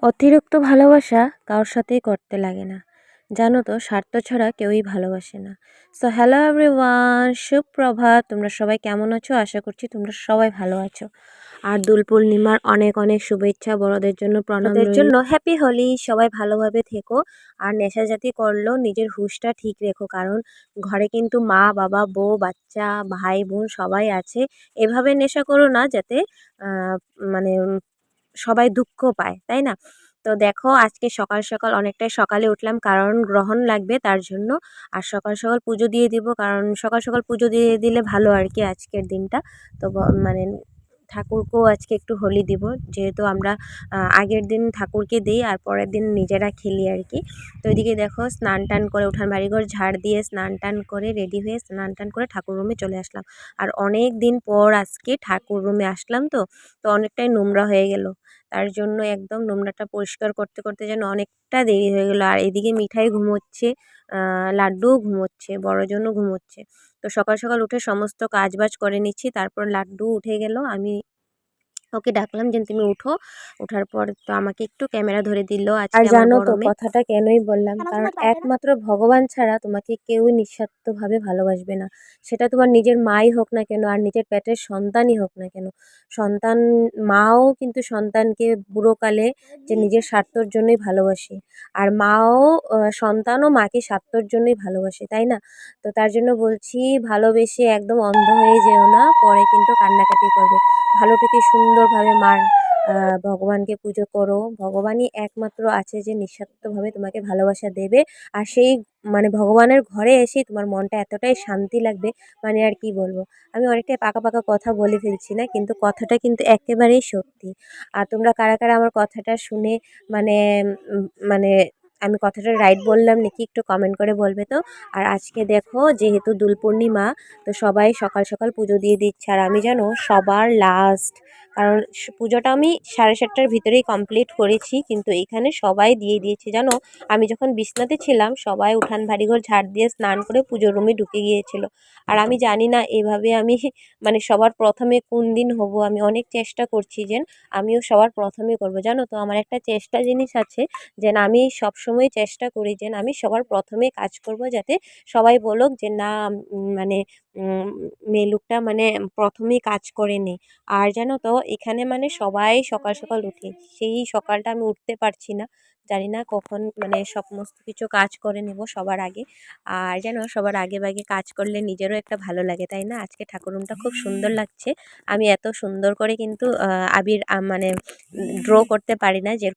অতিরিক্ত ভালোবাসা কারোর সাথেই করতে লাগে না। জানো তো, স্বার্থ ছাড়া কেউই ভালোবাসে না। সো হ্যালো এভরিওয়ান, সুপ্রভাত। তোমরা সবাই কেমন আছো? আশা করছি তোমরা সবাই ভালো আছো। আর দোল পূর্ণিমার অনেক অনেক শুভেচ্ছা, বড়দের জন্য প্রণাম, ওদের জন্য হ্যাপি হোলি। সবাই ভালোভাবে থেকো। আর নেশাজাতি করলেও নিজের হুঁশটা ঠিক রেখো, কারণ ঘরে কিন্তু মা বাবা বউ বাচ্চা ভাই বোন সবাই আছে। এভাবে নেশা করো না যাতে মানে সবাই দুঃখ পায়, তাই না? তো দেখো, আজকে সকাল সকাল অনেকটাই সকালে উঠলাম, কারণ গ্রহণ লাগবে তার জন্য। আর সকাল সকাল পুজো দিয়ে দিব, কারণ সকাল সকাল পুজো দিয়ে দিলে ভালো আর কি আজকের দিনটা। তো মানে ঠাকুরকেও আজকে একটু হোলি দিব, যেহেতু আমরা আগের দিন ঠাকুরকে দিই আর পরের দিন নিজেরা খেলি আর কি। তো এদিকে দেখো, স্নান টান করে উঠান বাড়িঘর ঝাড় দিয়ে স্নান টান করে রেডি হয়ে স্নান টান করে ঠাকুর রুমে চলে আসলাম। আর অনেক দিন পর আজকে ঠাকুর রুমে আসলাম, তো তো অনেকটাই নোংরা হয়ে গেল। তার জন্য একদম নোংরাটা পরিষ্কার করতে করতে যেন অনেকটা দেরি হয়ে গেল। আর এদিকে মিঠাই ঘুমোচ্ছে, লাড্ডুও ঘুমোচ্ছে, বড়জনও ঘুমোচ্ছে। তো সকাল সকাল উঠে সমস্ত কাজবাজ করে নিচ্ছি, তারপর লাড্ডু উঠে গেল। আমি ওকে ডাকলাম যে তুমি উঠো। ওঠার পর তো আমাকে একটু ক্যামেরা ধরে দিল। আর আজকে আমার জানো বড় তো মেয়ে। কথাটা কেনই বললাম, কারণ একমাত্র ভগবান ছাড়া তোমাকে কেউই নিঃস্বার্থভাবে ভালোবাসবে না। সেটা তোমার নিজের মাই হোক না কেন, আর নিজের পেটের সন্তানই হোক না কেন। সন্তান, মাও কিন্তু সন্তানকে বুড়োকালে যে নিজের স্বার্থর জন্যই ভালোবাসে। আর মাও সন্তানও মাকে স্বার্থর জন্যই ভালোবাসে, তাই না? তো তার জন্য বলছি, ভালোবেসে একদম অন্ধ হয়ে যেও না, পরে কিন্তু কান্নাকাটি করবে। ভালো থেকে সুন্দরভাবে মার ভগবানকে পুজো করো। ভগবানই একমাত্র আছে যে নিঃস্বার্থভাবে তোমাকে ভালোবাসা দেবে। আর সেই মানে ভগবানের ঘরে এসে তোমার মনটা এতটাই শান্তি লাগবে, মানে আর কি বলবো। আমি অনেকটাই পাকা পাকা কথা বলে ফেলছি না, কিন্তু কথাটা কিন্তু একেবারেই সত্যি। আর তোমরা কারা কারা আমার কথাটা শুনে মানে মানে আমি কথাটা রাইট বললাম নাকি একটু কমেন্ট করে বলবে তো। আর আজকে দেখো, যেহেতু দোল পূর্ণিমা, তো সবাই সকাল সকাল পুজো দিয়ে দিচ্ছে। আর আমি জানো সবার লাস্ট, কারণ পুজোটা আমি 7:30টার ভিতরেই কমপ্লিট করেছি, কিন্তু এখানে সবাই দিয়ে দিয়েছে জানো। আমি যখন বিছনাতে ছিলাম, সবাই উঠান বাড়িঘর ঝাড় দিয়ে স্নান করে পুজোর রুমে ঢুকে গিয়েছিল। আর আমি জানি না এভাবে আমি মানে সবার প্রথমে কোন দিন হব। আমি অনেক চেষ্টা করছি যে আমিও সবার প্রথমে করব, জানো তো। আমার একটা চেষ্টা জিনিস আছে, যে আমি সবসময় চেষ্টা করি যে আমি সবার প্রথমে কাজ করব, যাতে সবাই বলুক যে না, মানে মেয়ে লোকটা মানে প্রথমেই কাজ করে নে। আর জানো তো, এখানে মানে সবাই সকাল সকাল উঠে, সেই সকালটা আমি উঠতে পারছি না। জানি না কখন মানে সমস্ত কিছু কাজ করে নেব সবার আগে। আর জানো, সবার আগে ভাগে কাজ করলে নিজেরও একটা ভালো লাগে, তাই না? আজকে ঠাকুর রুমটা খুব সুন্দর লাগছে। আমি এত সুন্দর করে কিন্তু আবির মানে ড্র করতে পারি না, যে